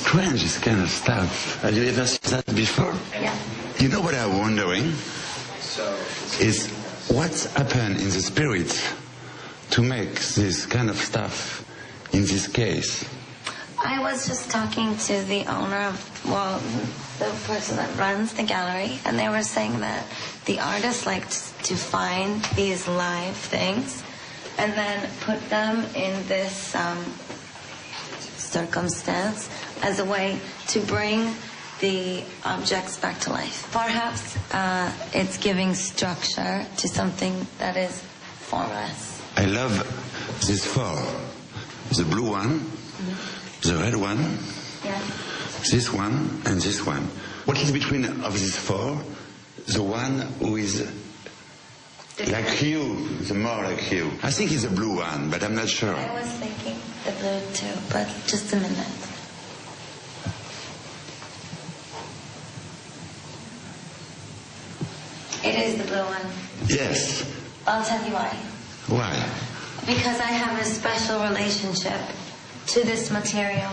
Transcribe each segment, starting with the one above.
strange, this kind of stuff. Have you ever seen that before? Yeah. You know what I'm wondering? Is what's happened in the spirit to make this kind of stuff in this case? I was just talking to the owner of, well, the person that runs the gallery, and they were saying that the artists like to find these live things and then put them in this circumstance as a way to bring the objects back to life. Perhaps it's giving structure to something that is formless. I love these four. The blue one, the red one, Yeah. this one, and this one. What is between of these four? The one who is like you, the more like you. I think it's the blue one, but I'm not sure. I was thinking the blue too, but just a minute. It is the blue one. Yes. I'll tell you why. Why? Because I have a special relationship to this material.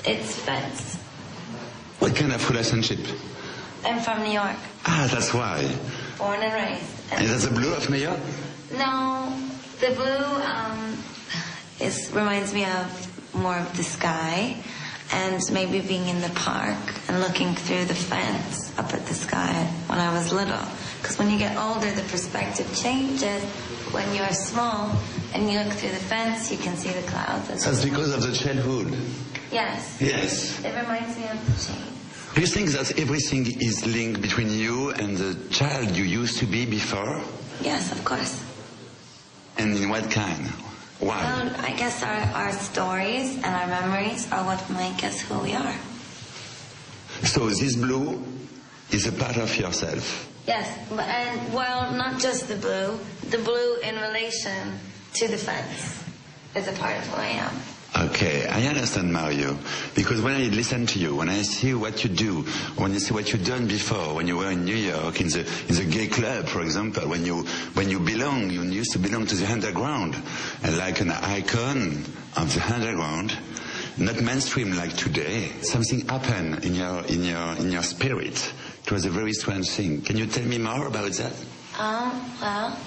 It's fence. What kind of relationship? I'm from New York, Ah, that's why. born and raised. Is that the blue of New York? No, the blue reminds me of more of the sky, and maybe being in the park and looking through the fence up at the sky when I was little. Because when you get older, the perspective changes. When you're small and you look through the fence, you can see the clouds. That's because of the childhood. Yes. Yes. It reminds me of the change. Do you think that everything is linked between you and the child you used to be before? Yes, of course. And in what kind? Why? Well, I guess our stories and our memories are what make us who we are. So this blue is a part of yourself. Yes, and well, not just the blue in relation to the fence is a part of who I am. Okay, I understand, Mario, because when I listen to you, when I see what you do, when you see what you've done before, when you were in New York, in the gay club, for example, when you used to belong to the underground, and like an icon of the underground, not mainstream like today. Something happened in your spirit. It was a very strange thing. Can you tell me more about that? Well,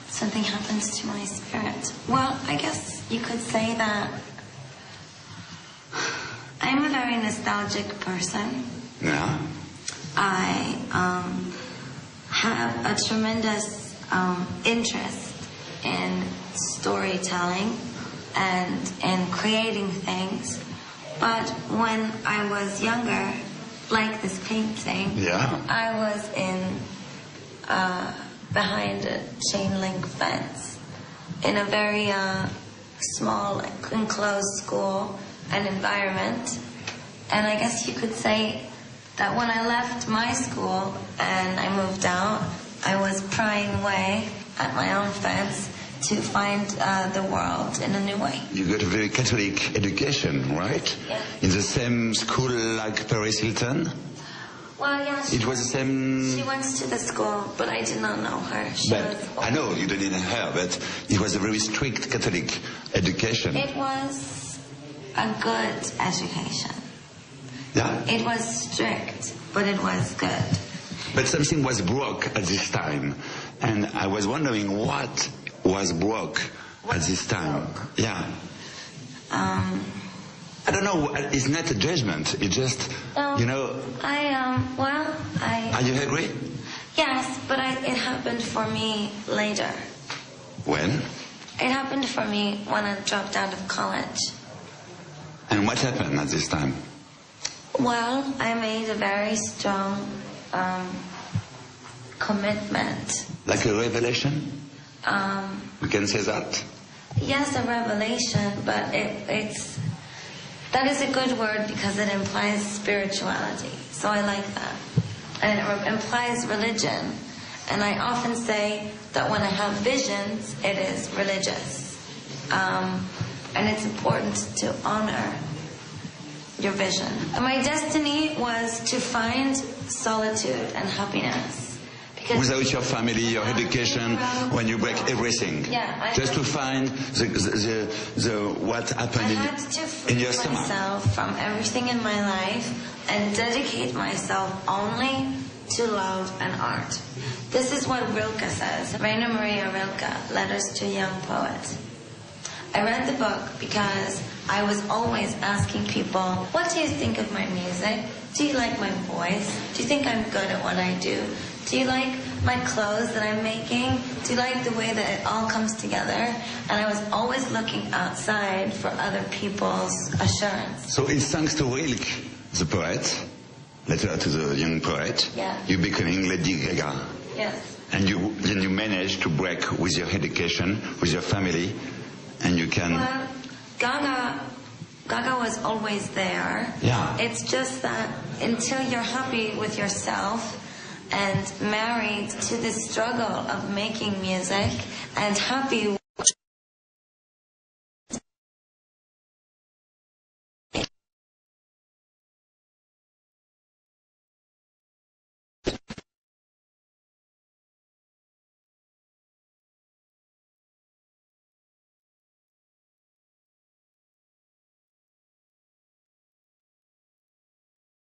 something happens to my spirit. Well, I guess you could say that I'm a very nostalgic person. Yeah. I have a tremendous interest in storytelling and in creating things. But when I was younger, like this painting, Yeah. I was in behind a chain link fence in a very small, enclosed school and environment. And I guess you could say that when I left my school and I moved out, I was prying away at my own fence to find the world in a new way. You got a very Catholic education, right? Yeah. In the same school like Paris Hilton? Well, yeah. It was the same... She went to the school, but I did not know her. I know you didn't know her, but it was a very strict Catholic education. It was a good education. Yeah. It was strict, but it was good. But something was broke at this time. And I was wondering what was broke at this time. Yeah. I don't know. It's not a judgment. It's just, you know... Are you agree? Yes, but it happened for me later. When? It happened for me when I dropped out of college. And what happened at this time? Well, I made a very strong commitment. Like a revelation? We can say that? Yes, a revelation, but that is a good word because it implies spirituality. So I like that. And it implies religion. And I often say that when I have visions, it is religious. And it's important to honor your vision. And my destiny was to find solitude and happiness. without your family, your education, when you break everything. Yeah, just to find the what happened in your stomach. I had to free myself from everything in my life and dedicate myself only to love and art. This is what Rilke says. Rainer Maria Rilke, Letters to a Young Poet. I read the book because I was always asking people, what do you think of my music? Do you like my voice? Do you think I'm good at what I do? Do you like my clothes that I'm making? Do you like the way that it all comes together? And I was always looking outside for other people's assurance. So it's thanks to Rilke, the poet, letter to the young poet, you becoming Lady Gaga. Yes. And then you managed to break with your education, with your family, and you can... Well, Gaga was always there. Yeah. It's just that until you're happy with yourself and married to the struggle of making music and happy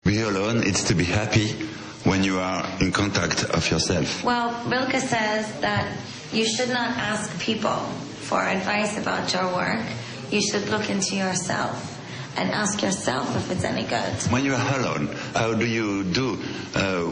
be alone, it's to be happy when you are in contact of yourself. Well, Rilke says that you should not ask people for advice about your work. You should look into yourself and ask yourself if it's any good. When you are alone, how do you do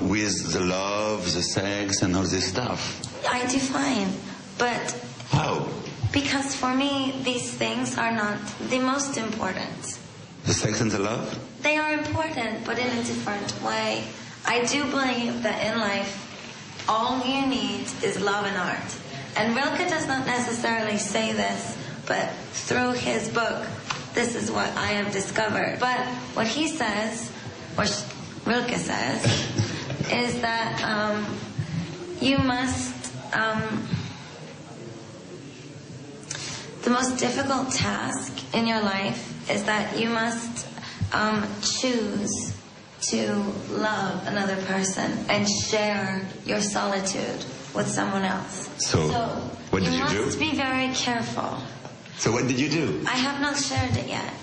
with the love, the sex, and all this stuff? I do fine, but... How? Because for me, these things are not the most important. The sex and the love? They are important, but in a different way. I do believe that in life, all you need is love and art. And Rilke does not necessarily say this, but through his book, this is what I have discovered. But what he says, or Rilke says, is that you must... the most difficult task in your life is that you must choose to love another person and share your solitude with someone else. So what did you do? You must be very careful. So what did you do? I have not shared it yet.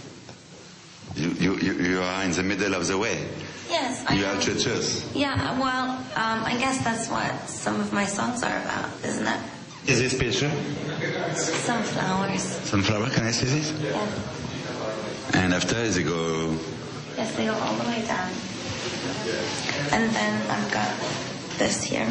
You are in the middle of the way. Yes. You have to choose. Yeah, well, I guess that's what some of my songs are about, isn't it? Is this picture? Sunflowers. Sunflower, can I see this? Yeah. And after they go... Yes, they go all the way down. And then I've got this here.